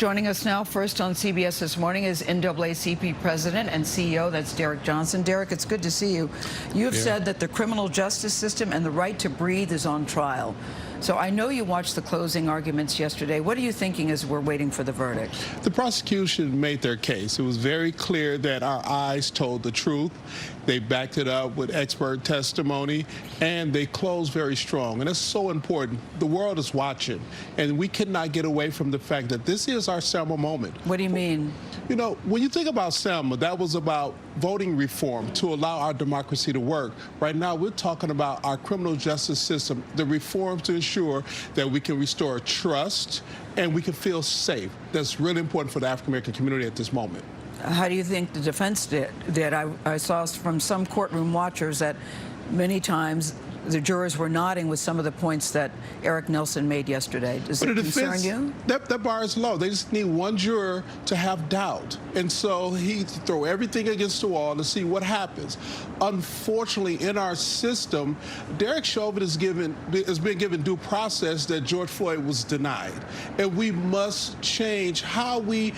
Joining us now, first on CBS This Morning, is NAACP President and CEO, that's Derek Johnson. Derek, it's good to see you. You have said that the criminal justice system and the right to breathe is on trial. So I know you watched the closing arguments yesterday. What are you thinking as we're waiting for the verdict? The prosecution made their case. It was very clear that our eyes told the truth. They backed it up with expert testimony, and they closed very strong. And that's so important. The world is watching, and we cannot get away from the fact that this is our Selma moment. What do you mean? You know, when you think about Selma, that was about voting reform to allow our democracy to work. Right now, we're talking about our criminal justice system, the reforms to ensure that we can restore trust and we can feel safe. That's really important for the African-American community at this moment. How do you think the defense did? I saw from some courtroom watchers that many times the jurors were nodding with some of the points that Eric Nelson made yesterday. Does it concern you? That bar is low. They just need one juror to have doubt. And so he throw everything against the wall to see what happens. Unfortunately, in our system, Derek Chauvin has been given due process that George Floyd was denied. And we must change how we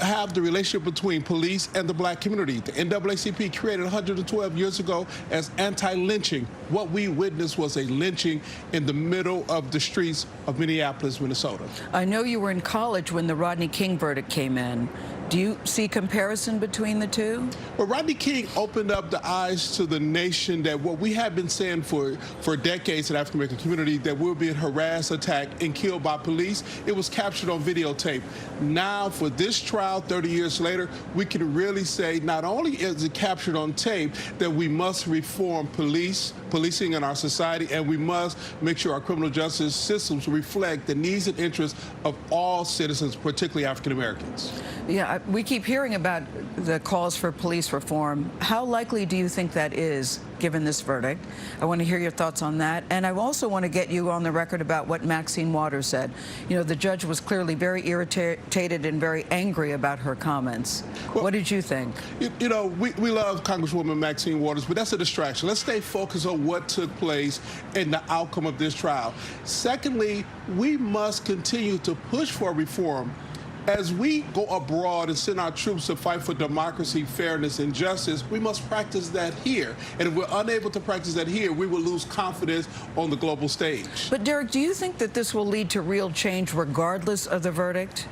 have the relationship between police and the black community. The NAACP created 112 years ago as anti-lynching. What we witnessed was a lynching in the middle of the streets of Minneapolis, Minnesota. I know you were in college when the Rodney King verdict came in. Do you see comparison between the two? Well, Rodney King opened up the eyes to the nation that what we have been saying for decades in the African-American community, that we're being harassed, attacked, and killed by police. It was captured on videotape. Now, for this trial, 30 years later, we can really say not only is it captured on tape, that we must reform policing in our society, and we must make sure our criminal justice systems reflect the needs and interests of all citizens, particularly African-Americans. Yeah, we keep hearing about the calls for police reform. How likely do you think that is, given this verdict? I want to hear your thoughts on that. And I also want to get you on the record about what Maxine Waters said. You know, the judge was clearly very irritated and very angry about her comments. Well, what did you think? You know, we love Congresswoman Maxine Waters, but that's a distraction. Let's stay focused on what took place and the outcome of this trial. Secondly, we must continue to push for reform. As we go abroad and send our troops to fight for democracy, fairness, and justice, we must practice that here. And if we're unable to practice that here, we will lose confidence on the global stage. But Derek, do you think that this will lead to real change regardless of the verdict?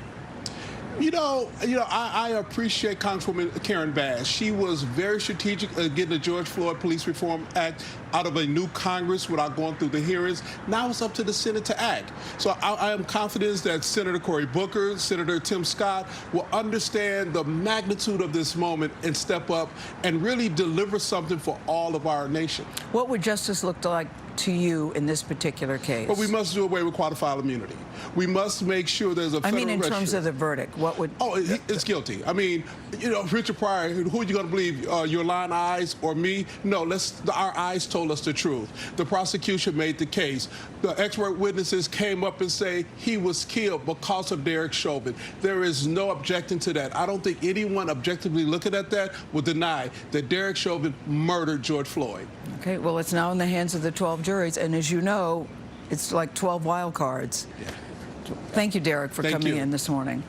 I appreciate Congresswoman Karen Bass. She was very strategic in getting the George Floyd Police Reform Act out of a new Congress without going through the hearings. Now it's up to the Senate to act. So I am confident that Senator Cory Booker, Senator Tim Scott will understand the magnitude of this moment and step up and really deliver something for all of our nation. What would justice look like to you in this particular case? Well, we must do away with qualified immunity. We must make sure there's a federal in terms of the verdict, what would... Oh, it's guilty. I mean, you know, Richard Pryor, who are you going to believe, your lying eyes or me? No, our eyes told us the truth. The prosecution made the case. The expert witnesses came up and say he was killed because of Derek Chauvin. There is no objecting to that. I don't think anyone objectively looking at that would deny that Derek Chauvin murdered George Floyd. Okay, well, it's now in the hands of the 12 juries, and as you know, it's like 12 wild cards. Yeah. Thank you, Derek, for coming in this morning.